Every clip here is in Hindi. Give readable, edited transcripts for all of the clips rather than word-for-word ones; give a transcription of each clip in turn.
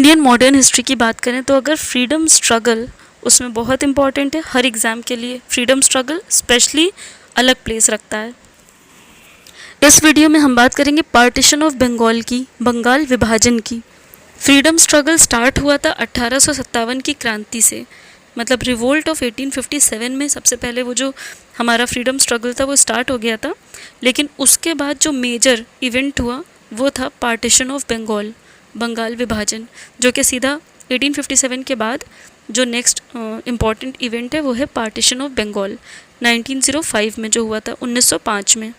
इंडियन मॉडर्न हिस्ट्री की बात करें तो अगर फ्रीडम स्ट्रगल उसमें बहुत इंपॉर्टेंट है, हर एग्ज़ाम के लिए फ्रीडम स्ट्रगल स्पेशली अलग प्लेस रखता है। इस वीडियो में हम बात करेंगे पार्टीशन ऑफ बंगाल की, बंगाल विभाजन की। फ्रीडम स्ट्रगल स्टार्ट हुआ था 1857 की क्रांति से, मतलब रिवोल्ट ऑफ 1857 में सबसे पहले वो जो हमारा फ्रीडम स्ट्रगल था वो स्टार्ट हो गया था। लेकिन उसके बाद जो मेजर इवेंट हुआ वो था पार्टीशन ऑफ बंगाल, बंगाल विभाजन, जो कि सीधा 1857 के बाद जो नेक्स्ट इम्पॉर्टेंट इवेंट है वो है पार्टीशन ऑफ बंगाल 1905 में जो हुआ था 1905 में।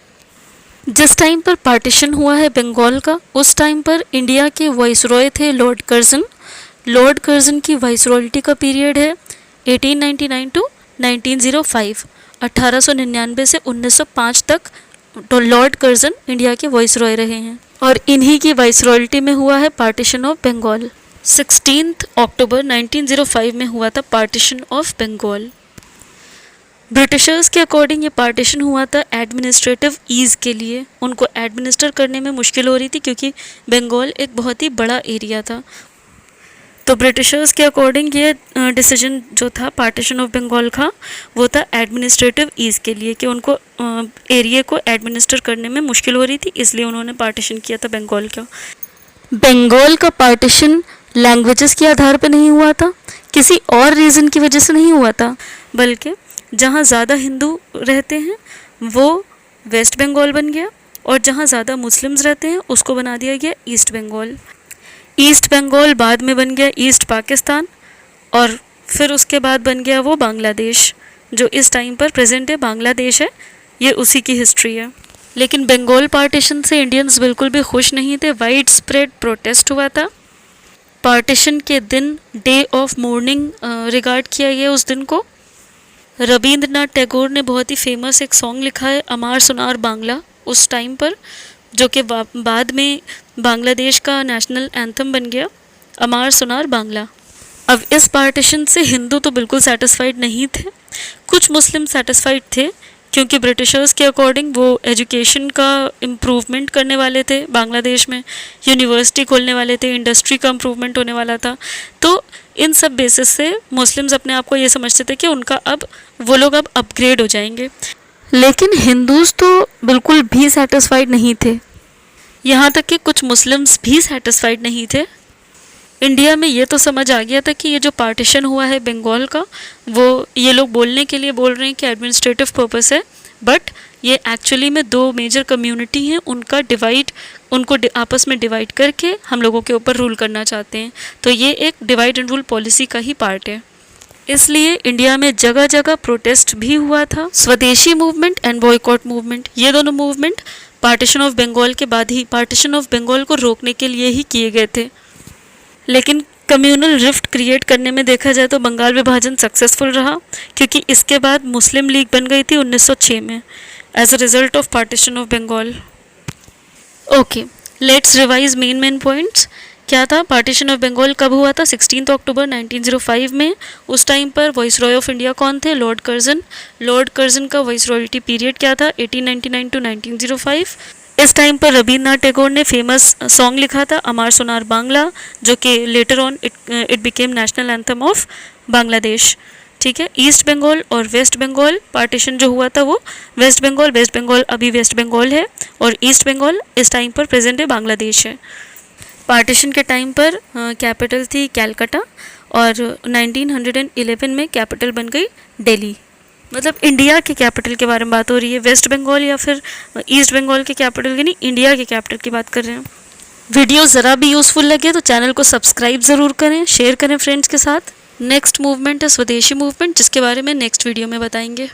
जिस टाइम पर पार्टीशन हुआ है बंगाल का, उस टाइम पर इंडिया के वाइसरॉय थे लॉर्ड कर्जन। लॉर्ड कर्जन की वाइसरॉयल्टी का पीरियड है 1899 टू 1905, 1899 से 1905 तक तो लॉर्ड कर्जन इंडिया के वाइसरॉय रहे हैं और इन्हीं की वाइसरॉयल्टी में हुआ है पार्टीशन ऑफ बंगाल। 16 अक्टूबर 1905 में हुआ था पार्टीशन ऑफ बंगाल। ब्रिटिशर्स के अकॉर्डिंग ये पार्टीशन हुआ था एडमिनिस्ट्रेटिव ईज़ के लिए, उनको एडमिनिस्टर करने में मुश्किल हो रही थी क्योंकि बंगाल एक बहुत ही बड़ा एरिया था। तो ब्रिटिशर्स के अकॉर्डिंग ये डिसीजन जो था पार्टीशन ऑफ बंगाल का वो था एडमिनिस्ट्रेटिव ईज़ के लिए, कि उनको एरिया को एडमिनिस्टर करने में मुश्किल हो रही थी, इसलिए उन्होंने पार्टीशन किया था बंगाल का। बंगाल का पार्टीशन लैंग्वेजेस के आधार पर नहीं हुआ था, किसी और रीज़न की वजह से नहीं हुआ था, बल्कि जहाँ ज़्यादा हिंदू रहते हैं वो वेस्ट बंगाल बन गया और जहाँ ज़्यादा मुस्लिम्स रहते हैं उसको बना दिया गया ईस्ट बंगाल। ईस्ट बंगाल बाद में बन गया ईस्ट पाकिस्तान और फिर उसके बाद बन गया वो बांग्लादेश, जो इस टाइम पर प्रेजेंट है बांग्लादेश है, ये उसी की हिस्ट्री है। लेकिन बंगाल पार्टीशन से इंडियंस बिल्कुल भी खुश नहीं थे, वाइड स्प्रेड प्रोटेस्ट हुआ था। पार्टीशन के दिन डे ऑफ मोर्निंग रिगार्ड किया गया उस दिन को। रविंद्रनाथ टैगोर ने बहुत ही फेमस एक सॉन्ग लिखा है अमार सुनार बांग्ला उस टाइम पर, जो कि बाद में बांग्लादेश का नेशनल एंथम बन गया, अमार सुनार बांग्ला। अब इस पार्टीशन से हिंदू तो बिल्कुल सेटिस्फाइड नहीं थे, कुछ मुस्लिम सेटिस्फाइड थे क्योंकि ब्रिटिशर्स के अकॉर्डिंग वो एजुकेशन का इम्प्रूवमेंट करने वाले थे, बांग्लादेश में यूनिवर्सिटी खोलने वाले थे, इंडस्ट्री का इम्प्रूवमेंट होने वाला था। तो इन सब बेसिस से मुस्लिम्स अपने आप को ये समझते थे कि उनका अब वो लोग अब अपग्रेड हो जाएंगे। लेकिन हिंदूज़ तो बिल्कुल भी सेटिस्फाइड नहीं थे, यहाँ तक कि कुछ मुस्लिम्स भी सेटिस्फाइड नहीं थे। इंडिया में ये तो समझ आ गया था कि ये जो पार्टीशन हुआ है बंगाल का वो ये लोग बोलने के लिए बोल रहे हैं कि एडमिनिस्ट्रेटिव पर्पस है, बट ये एक्चुअली में दो मेजर कम्युनिटी हैं, उनका डिवाइड, उनको आपस में डिवाइड करके हम लोगों के ऊपर रूल करना चाहते हैं। तो ये एक डिवाइड एंड रूल पॉलिसी का ही पार्ट है। इसलिए इंडिया में जगह जगह प्रोटेस्ट भी हुआ था। स्वदेशी मूवमेंट एंड बॉयकॉट मूवमेंट, ये दोनों मूवमेंट पार्टीशन ऑफ बंगाल के बाद ही पार्टीशन ऑफ बंगाल को रोकने के लिए ही किए गए थे। लेकिन कम्युनल रिफ्ट क्रिएट करने में देखा जाए तो बंगाल विभाजन सक्सेसफुल रहा, क्योंकि इसके बाद मुस्लिम लीग बन गई थी 1906 में as a result of partition of Bengal. Okay, let's revise main points. क्या था पार्टीशन ऑफ बंगाल, कब हुआ था? 16 अक्टूबर 1905 में। उस टाइम पर वाइसरॉय ऑफ इंडिया कौन थे? Lord Curzon. लॉर्ड कर्जन का वाइसरॉयल्टी पीरियड क्या था? 1899 टू 1905। इस टाइम पर रविंद्रनाथ टैगोर ने फेमस सॉन्ग लिखा था अमार सुनार बांग्ला, जो कि later on it became national anthem of Bangladesh. ठीक है, ईस्ट बंगाल और वेस्ट बंगाल पार्टीशन जो हुआ था वो वेस्ट बंगाल अभी वेस्ट बंगाल है और ईस्ट बंगाल इस टाइम पर प्रेजेंट है बांग्लादेश है। पार्टीशन के टाइम पर कैपिटल थी कैलकाटा और 1911 में कैपिटल बन गई दिल्ली। मतलब इंडिया के कैपिटल के बारे में बात हो रही है, वेस्ट बंगाल या फिर ईस्ट बंगाल के कैपिटल की नहीं, इंडिया के कैपिटल की बात कर रहे हैं। वीडियो ज़रा भी यूज़फुल लगे तो चैनल को सब्सक्राइब ज़रूर करें, शेयर करें फ्रेंड्स के साथ। नेक्स्ट मूवमेंट है स्वदेशी मूवमेंट, जिसके बारे में नेक्स्ट वीडियो में बताएंगे।